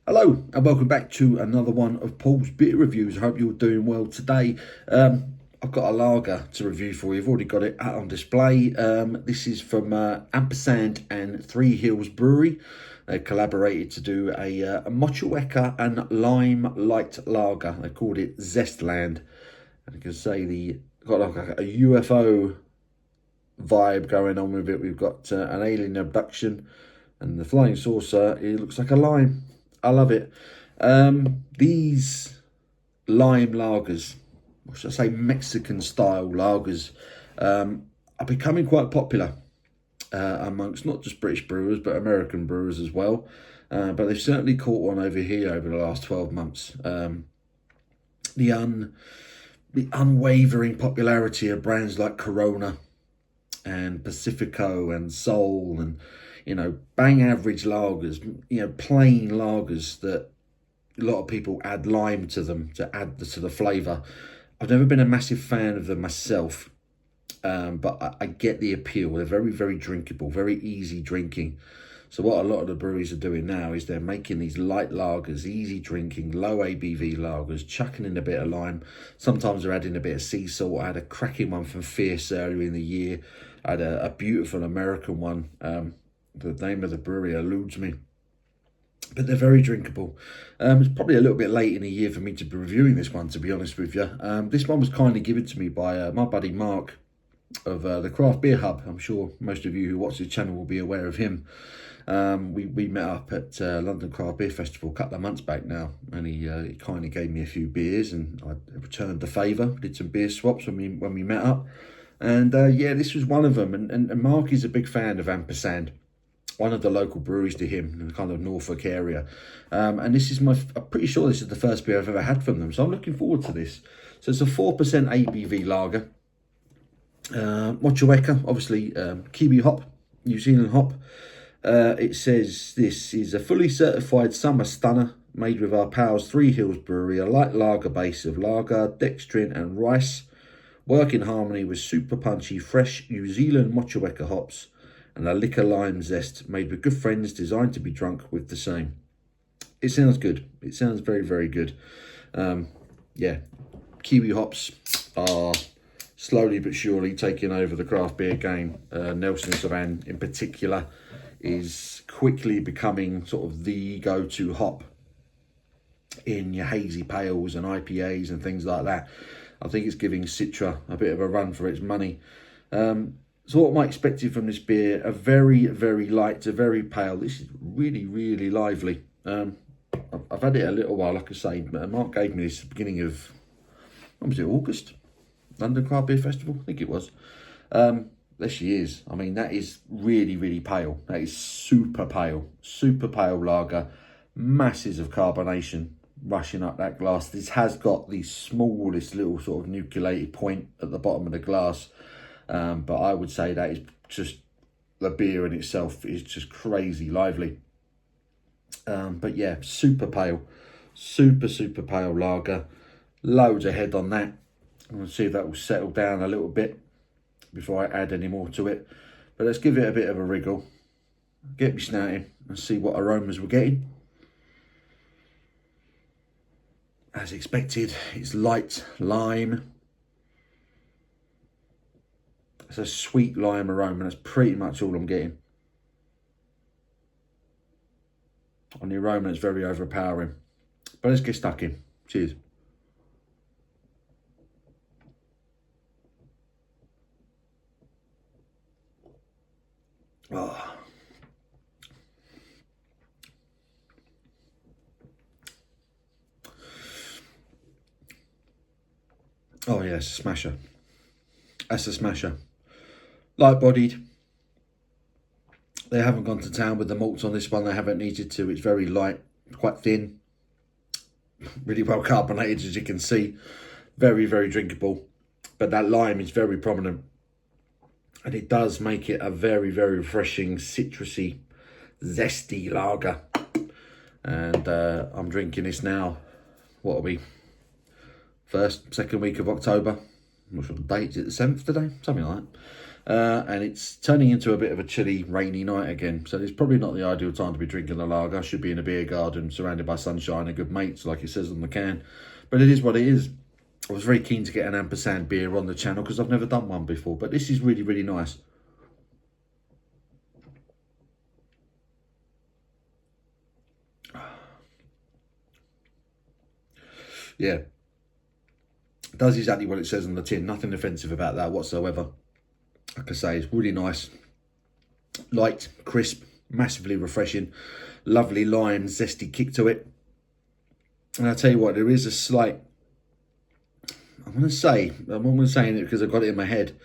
Hello and welcome back to another one of Paul's beer reviews. I hope you're doing well today. I've got a lager to review for you. I've already got it out on display. This is from Ampersand and Three Hills Brewery. They collaborated to do a Motueka and Lime Light Lager. They called it Zestland. And you can say got like a UFO vibe going on with it. We've got an alien abduction, and the flying saucer, it looks like a lime. I love it. These lime lagers, or should I say Mexican style lagers, are becoming quite popular amongst not just British brewers but American brewers as well. But they've certainly caught one over here over the last 12 months. The unwavering popularity of brands like Corona and Pacifico and Sol and bang average lagers, plain lagers that a lot of people add lime to them to add to the flavour. I've never been a massive fan of them myself, but I get the appeal. They're very, very drinkable, very easy drinking. So what a lot of the breweries are doing now is they're making these light lagers, easy drinking, low ABV lagers, chucking in a bit of lime. Sometimes they're adding a bit of sea salt. I had a cracking one from Fierce earlier in the year. I had a beautiful American one. The name of the brewery eludes me, but they're very drinkable. It's probably a little bit late in the year for me to be reviewing this one, to be honest with you. This one was kindly given to me by my buddy Mark of the Craft Beer Hub. I'm sure most of you who watch the channel will be aware of him. We met up at London Craft Beer Festival a couple of months back now, and he kindly gave me a few beers, and I returned the favour, did some beer swaps when we met up. And yeah, this was one of them. And Mark is a big fan of Ampersand, one of the local breweries to him in the kind of Norfolk area. And this is I'm pretty sure this is the first beer I've ever had from them. So I'm looking forward to this. So it's a 4% ABV lager. Motueka, obviously Kiwi hop, New Zealand hop. It says this is a fully certified summer stunner made with our pals Three Hills Brewery, a light lager base of lager, dextrin and rice. Work in harmony with super punchy, fresh New Zealand Motueka hops and a liquor lime zest made with good friends, designed to be drunk with the same. It sounds good. It sounds very, very good. Yeah, Kiwi hops are slowly but surely taking over the craft beer game. Nelson Sauvin in particular is quickly becoming sort of the go-to hop in your hazy pales and IPAs and things like that. I think it's giving Citra a bit of a run for its money. So what am I expecting from this beer? A very, very light, a very pale. This is really, really lively. I've had it a little while, like I say. Mark gave me this at the beginning of, when was it, August? London Craft Beer Festival, I think it was. There she is. I mean, that is really, really pale. That is super pale lager. Masses of carbonation rushing up that glass. This has got the smallest little sort of nucleated point at the bottom of the glass. But I would say that is just, the beer in itself is just crazy lively. But yeah, super pale. Super pale lager. Loads of head on that. I'm going to see if that will settle down a little bit before I add any more to it. But let's give it a bit of a wriggle. Get me snouting and see what aromas we're getting. As expected, it's light lime. It's a sweet lime aroma. That's pretty much all I'm getting. On the aroma, it's very overpowering. But let's get stuck in. Cheers. Oh. Oh yeah, it's a smasher. That's a smasher. Light-bodied. They haven't gone to town with the malts on this one. They haven't needed to. It's very light, quite thin. Really well carbonated, as you can see. Very, very drinkable. But that lime is very prominent. And it does make it a very, very refreshing, citrusy, zesty lager. And I'm drinking this now. What are we? Second week of October. I'm not sure the date. Is it the 7th today? Something like that. And it's turning into a bit of a chilly, rainy night again. So it's probably not the ideal time to be drinking a lager. I should be in a beer garden, surrounded by sunshine and good mates, like it says on the can. But it is what it is. I was very keen to get an Ampersand beer on the channel because I've never done one before. But this is really, really nice. Yeah. It does exactly what it says on the tin. Nothing offensive about that whatsoever. Like I say, it's really nice. Light, crisp, massively refreshing. Lovely lime, zesty kick to it. And I'll tell you what, there is a slight... I'm only saying it because I've got it in my head.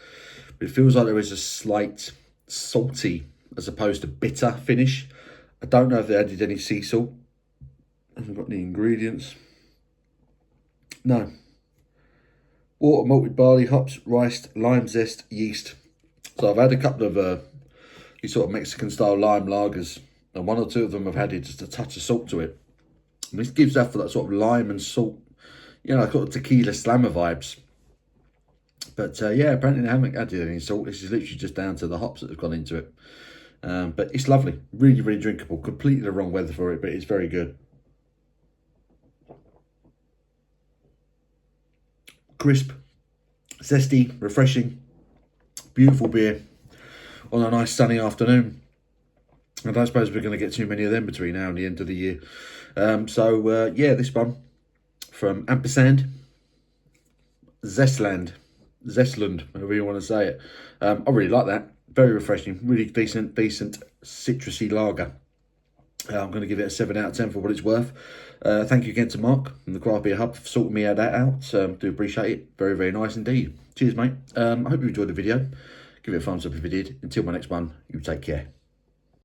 But it feels like there is a slight salty as opposed to bitter finish. I don't know if they added any sea salt. I haven't got any ingredients. No. Water, malted barley, hops, rice, lime zest, yeast. So I've had a couple of these sort of Mexican style lime lagers, and one or two of them have had just a touch of salt to it. And this gives that for that sort of lime and salt, you know, sort of tequila slammer vibes. But yeah, apparently they haven't added any salt. This is literally just down to the hops that have gone into it. But it's lovely, really, really drinkable. Completely the wrong weather for it, but it's very good. Crisp, zesty, refreshing, beautiful beer on a nice sunny afternoon. I don't suppose we're going to get too many of them between now and the end of the year. Yeah, this one from Ampersand, Zestland, however you want to say it. I really like that. Very refreshing, really decent citrusy lager. I'm going to give it a 7 out of 10 for what it's worth. Thank you again to Mark from the Craft Beer Hub for sorting me that out. Do appreciate it. Very, very nice indeed. Cheers, mate. I hope you enjoyed the video. Give it a thumbs up if you did. Until my next one, you take care.